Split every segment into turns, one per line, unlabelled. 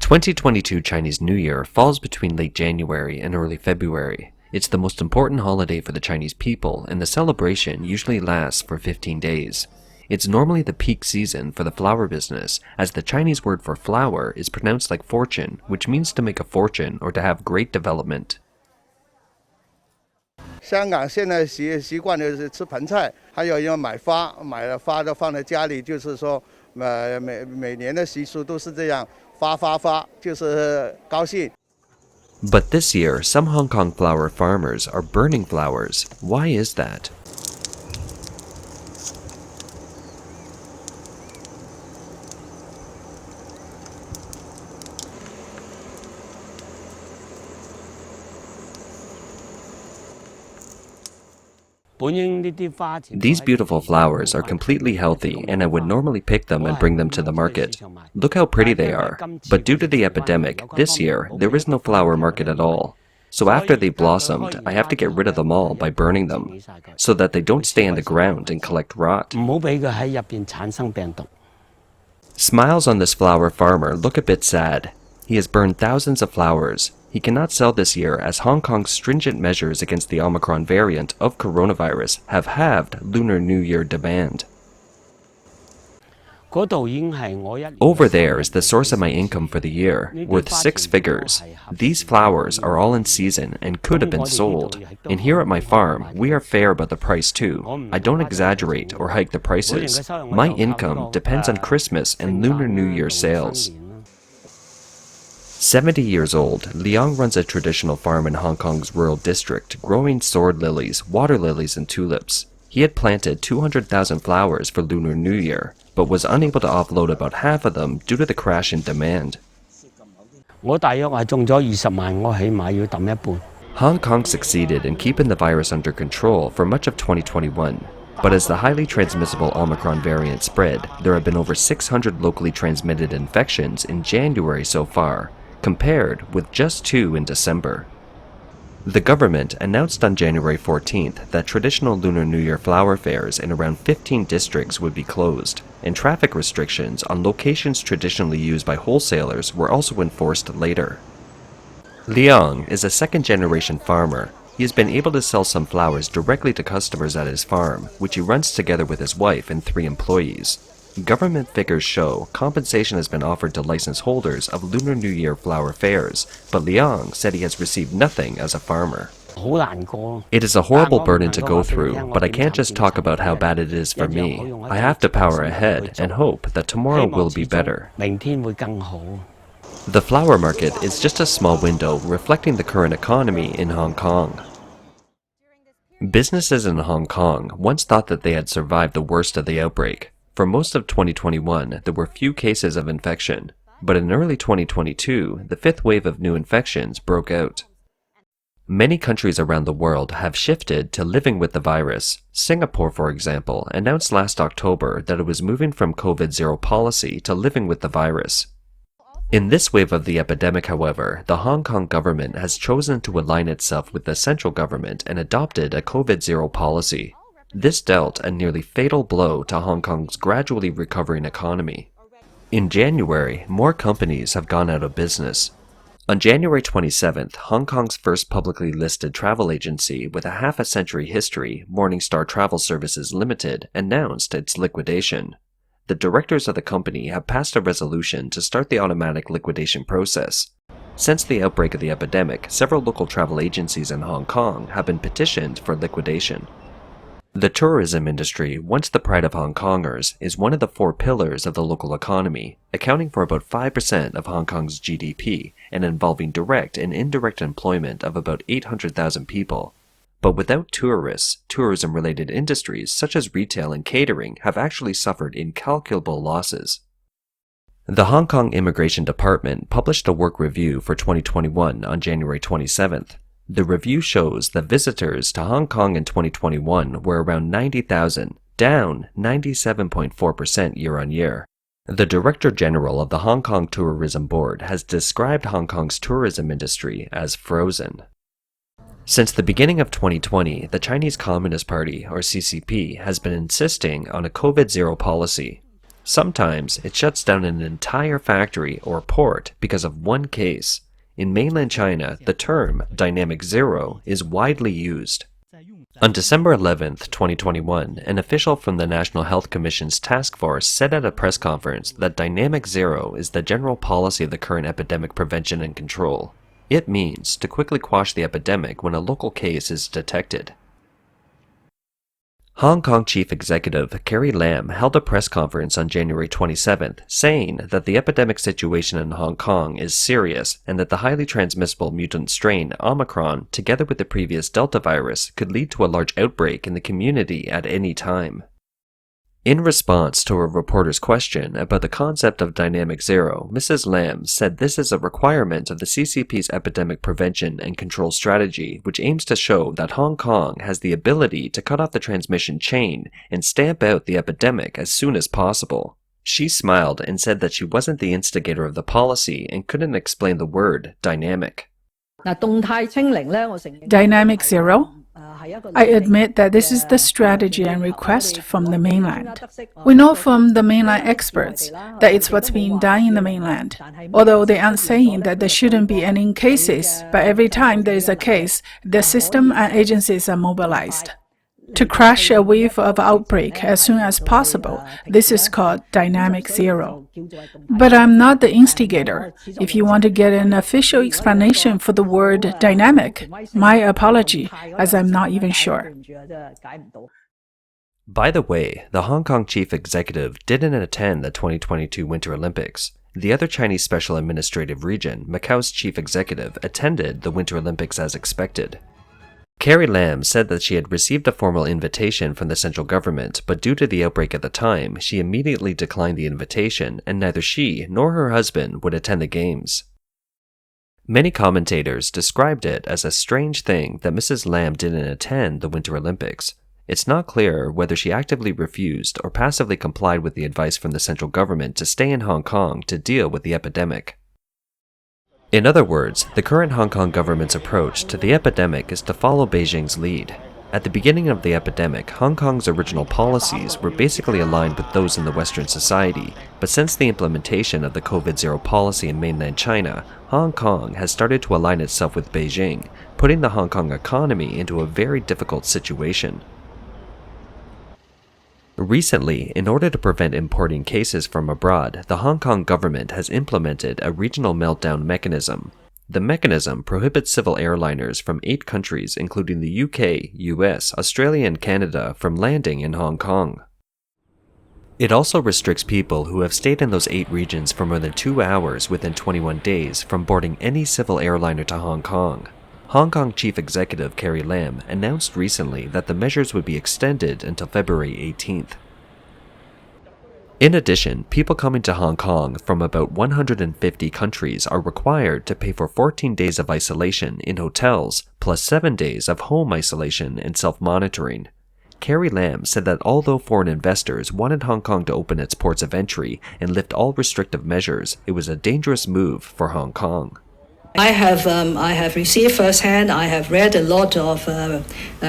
2022 Chinese New Year falls between late January and early February. It's the most important holiday for the Chinese people, and the celebration usually lasts for 15 days. It's normally the peak season for the flower business, as the Chinese word for flower is pronounced like fortune, which means to make a fortune or to have great development.
香港现在习惯的是吃盆菜，还有要买花，买了花都放在家里，就是说，每年的习俗都是这样，发，就是高兴。
But this year, some Hong Kong flower farmers are burning flowers. Why is that? These beautiful flowers are completely healthy, and I would normally pick them and bring them to the market. Look how pretty they are. But due to the epidemic, this year, there is no flower market at all. So after they blossomed, I have to get rid of them all by burning them, so that they don't stay on the ground and collect rot. Smiles on this flower farmer look a bit sad. He has burned thousands of flowers. He cannot sell this year as Hong Kong's stringent measures against the Omicron variant of coronavirus have halved Lunar New Year demand. Over there is the source of my income for the year, worth 6 figures. These flowers are all in season and could have been sold. And here at my farm, we are fair about the price too. I don't exaggerate or hike the prices. My income depends on Christmas and Lunar New Year sales. 70 years old, Liang runs a traditional farm in Hong Kong's rural district, growing sword lilies, water lilies, and tulips. He had planted 200,000 flowers for Lunar New Year, but was unable to offload about half of them due to the crash in demand. Hong Kong succeeded in keeping the virus under control for much of 2021. But as the highly transmissible Omicron variant spread, there have been over 600 locally transmitted infections in January so far, compared with just 2 in December. The government announced on January 14th that traditional Lunar New Year flower fairs in around 15 districts would be closed, and traffic restrictions on locations traditionally used by wholesalers were also enforced later. Liang is a second-generation farmer. He has been able to sell some flowers directly to customers at his farm, which he runs together with his wife and 3 employees. Government figures show compensation has been offered to license holders of Lunar New Year flower fairs, but Liang said he has received nothing as a farmer. It is a horrible burden to go through, but I can't just talk about how bad it is for me. I have to power ahead and hope that tomorrow will be better. The flower market is just a small window reflecting the current economy in Hong Kong. Businesses in Hong Kong once thought that they had survived the worst of the outbreak. For most of 2021, there were few cases of infection, but in early 2022, the 5th wave of new infections broke out. Many countries around the world have shifted to living with the virus. Singapore, for example, announced last October that it was moving from COVID-0 policy to living with the virus. In this wave of the epidemic, however, the Hong Kong government has chosen to align itself with the central government and adopted a COVID-0 policy. This dealt a nearly fatal blow to Hong Kong's gradually recovering economy. In January, more companies have gone out of business. On January 27th, Hong Kong's first publicly listed travel agency with a half-a-century history, Morningstar Travel Services Limited, announced its liquidation. The directors of the company have passed a resolution to start the automatic liquidation process. Since the outbreak of the epidemic, several local travel agencies in Hong Kong have been petitioned for liquidation. The tourism industry, once the pride of Hong Kongers, is one of the 4 pillars of the local economy, accounting for about 5% of Hong Kong's GDP and involving direct and indirect employment of about 800,000 people. But without tourists, tourism-related industries such as retail and catering have actually suffered incalculable losses. The Hong Kong Immigration Department published a work review for 2021 on January 27th. The review shows that visitors to Hong Kong in 2021 were around 90,000, down 97.4% year-on-year. The Director General of the Hong Kong Tourism Board has described Hong Kong's tourism industry as frozen. Since the beginning of 2020, the Chinese Communist Party, or CCP, has been insisting on a COVID-0 policy. Sometimes it shuts down an entire factory or port because of one case. In mainland China, the term dynamic zero is widely used. On December 11, 2021, an official from the National Health Commission's task force said at a press conference that dynamic zero is the general policy of the current epidemic prevention and control. It means to quickly quash the epidemic when a local case is detected. Hong Kong Chief Executive Carrie Lam held a press conference on January 27th, saying that the epidemic situation in Hong Kong is serious and that the highly transmissible mutant strain Omicron, together with the previous Delta virus, could lead to a large outbreak in the community at any time. In response to a reporter's question about the concept of dynamic zero, Mrs. Lam said this is a requirement of the CCP's epidemic prevention and control strategy, which aims to show that Hong Kong has the ability to cut off the transmission chain and stamp out the epidemic as soon as possible. She smiled and said that she wasn't the instigator of the policy and couldn't explain the word dynamic.
Dynamic zero? I admit that this is the strategy and request from the mainland. We know from the mainland experts that it's what's being done in the mainland. Although they aren't saying that there shouldn't be any cases, but every time there is a case, the system and agencies are mobilized. To crash a wave of outbreak as soon as possible, this is called dynamic zero. But I'm not the instigator. If you want to get an official explanation for the word dynamic, my apology, as I'm not even sure.
By the way, the Hong Kong chief executive didn't attend the 2022 Winter Olympics. The other Chinese Special Administrative Region, Macau's chief executive, attended the Winter Olympics as expected. Carrie Lam said that she had received a formal invitation from the central government, but due to the outbreak at the time, she immediately declined the invitation, and neither she nor her husband would attend the games. Many commentators described it as a strange thing that Mrs. Lam didn't attend the Winter Olympics. It's not clear whether she actively refused or passively complied with the advice from the central government to stay in Hong Kong to deal with the epidemic. In other words, the current Hong Kong government's approach to the epidemic is to follow Beijing's lead. At the beginning of the epidemic, Hong Kong's original policies were basically aligned with those in the Western society, but since the implementation of the COVID-0 policy in mainland China, Hong Kong has started to align itself with Beijing, putting the Hong Kong economy into a very difficult situation. Recently, in order to prevent importing cases from abroad, the Hong Kong government has implemented a regional meltdown mechanism. The mechanism prohibits civil airliners from 8 countries, including the UK, US, Australia, and Canada, from landing in Hong Kong. It also restricts people who have stayed in those 8 regions for more than 2 hours within 21 days from boarding any civil airliner to Hong Kong. Hong Kong Chief Executive Carrie Lam announced recently that the measures would be extended until February 18th. In addition, people coming to Hong Kong from about 150 countries are required to pay for 14 days of isolation in hotels, plus 7 days of home isolation and self-monitoring. Carrie Lam said that although foreign investors wanted Hong Kong to open its ports of entry and lift all restrictive measures, it was a dangerous move for Hong Kong.
I have received firsthand, I have read a lot of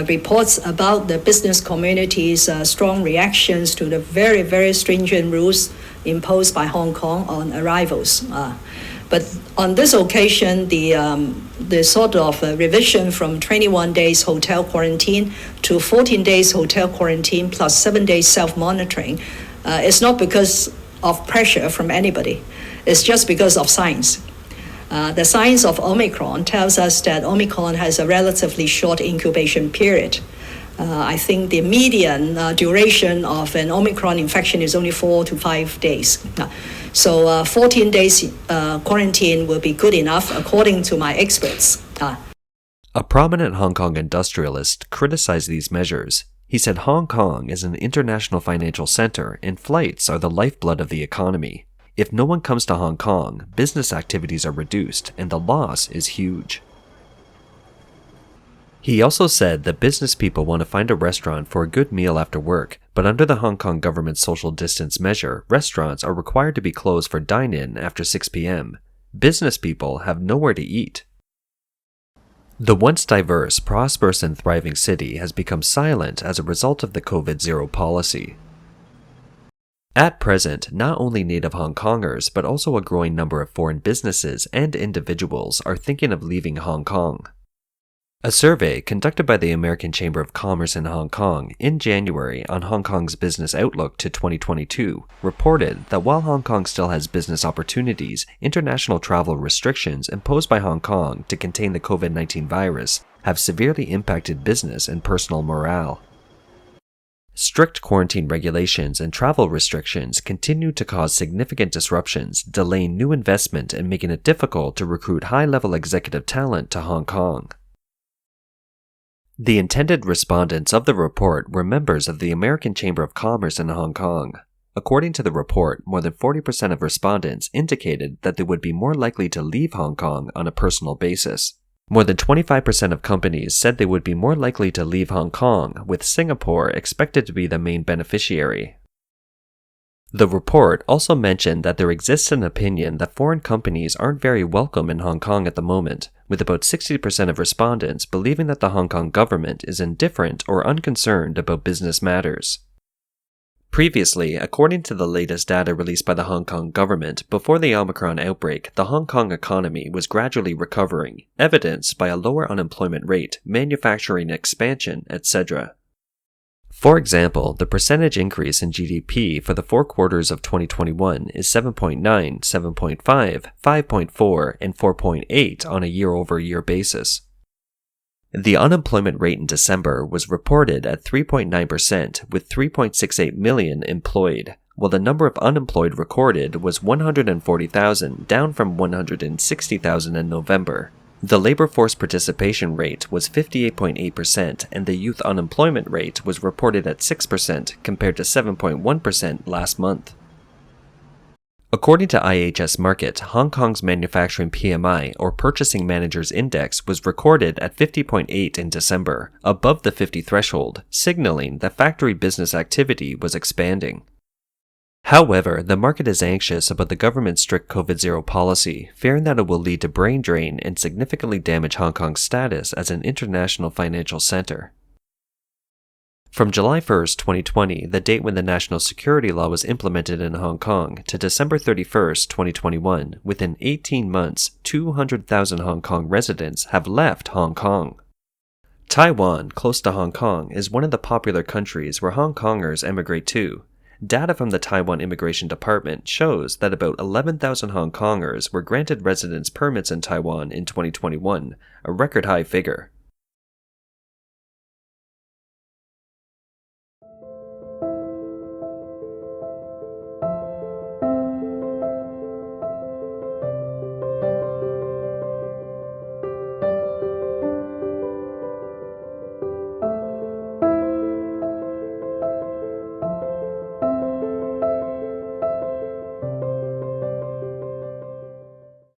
reports about the business community's strong reactions to the very, very stringent rules imposed by Hong Kong on arrivals. But on this occasion, the sort of revision from 21 days hotel quarantine to 14 days hotel quarantine plus 7 days self-monitoring is not because of pressure from anybody. It's just because of science. The science of Omicron tells us that Omicron has a relatively short incubation period. I think the median duration of an Omicron infection is only 4 to 5 days. So 14 days quarantine will be good enough, according to my experts.
A prominent Hong Kong industrialist criticized these measures. He said Hong Kong is an international financial center and flights are the lifeblood of the economy. If no one comes to Hong Kong, business activities are reduced and the loss is huge. He also said that business people want to find a restaurant for a good meal after work, but under the Hong Kong government's social distance measure, restaurants are required to be closed for dine-in after 6 p.m. Business people have nowhere to eat. The once diverse, prosperous, and thriving city has become silent as a result of the COVID-0 policy. At present, not only native Hong Kongers, but also a growing number of foreign businesses and individuals are thinking of leaving Hong Kong. A survey conducted by the American Chamber of Commerce in Hong Kong in January on Hong Kong's business outlook to 2022 reported that while Hong Kong still has business opportunities, international travel restrictions imposed by Hong Kong to contain the COVID-19 virus have severely impacted business and personal morale. Strict quarantine regulations and travel restrictions continue to cause significant disruptions, delaying new investment and making it difficult to recruit high-level executive talent to Hong Kong. The intended respondents of the report were members of the American Chamber of Commerce in Hong Kong. According to the report, more than 40% of respondents indicated that they would be more likely to leave Hong Kong on a personal basis. More than 25% of companies said they would be more likely to leave Hong Kong, with Singapore expected to be the main beneficiary. The report also mentioned that there exists an opinion that foreign companies aren't very welcome in Hong Kong at the moment, with about 60% of respondents believing that the Hong Kong government is indifferent or unconcerned about business matters. Previously, according to the latest data released by the Hong Kong government, before the Omicron outbreak, the Hong Kong economy was gradually recovering, evidenced by a lower unemployment rate, manufacturing expansion, etc. For example, the percentage increase in GDP for the 4 quarters of 2021 is 7.9, 7.5, 5.4, and 4.8 on a year-over-year basis. The unemployment rate in December was reported at 3.9%, with 3.68 million employed, while the number of unemployed recorded was 140,000, down from 160,000 in November. The labor force participation rate was 58.8%, and the youth unemployment rate was reported at 6% compared to 7.1% last month. According to IHS Markit, Hong Kong's manufacturing PMI, or Purchasing Managers Index, was recorded at 50.8 in December, above the 50 threshold, signaling that factory business activity was expanding. However, the market is anxious about the government's strict COVID-0 policy, fearing that it will lead to brain drain and significantly damage Hong Kong's status as an international financial center. From July 1, 2020, the date when the national security law was implemented in Hong Kong, to December 31, 2021, within 18 months, 200,000 Hong Kong residents have left Hong Kong. Taiwan, close to Hong Kong, is one of the popular countries where Hong Kongers emigrate to. Data from the Taiwan Immigration Department shows that about 11,000 Hong Kongers were granted residence permits in Taiwan in 2021, a record high figure.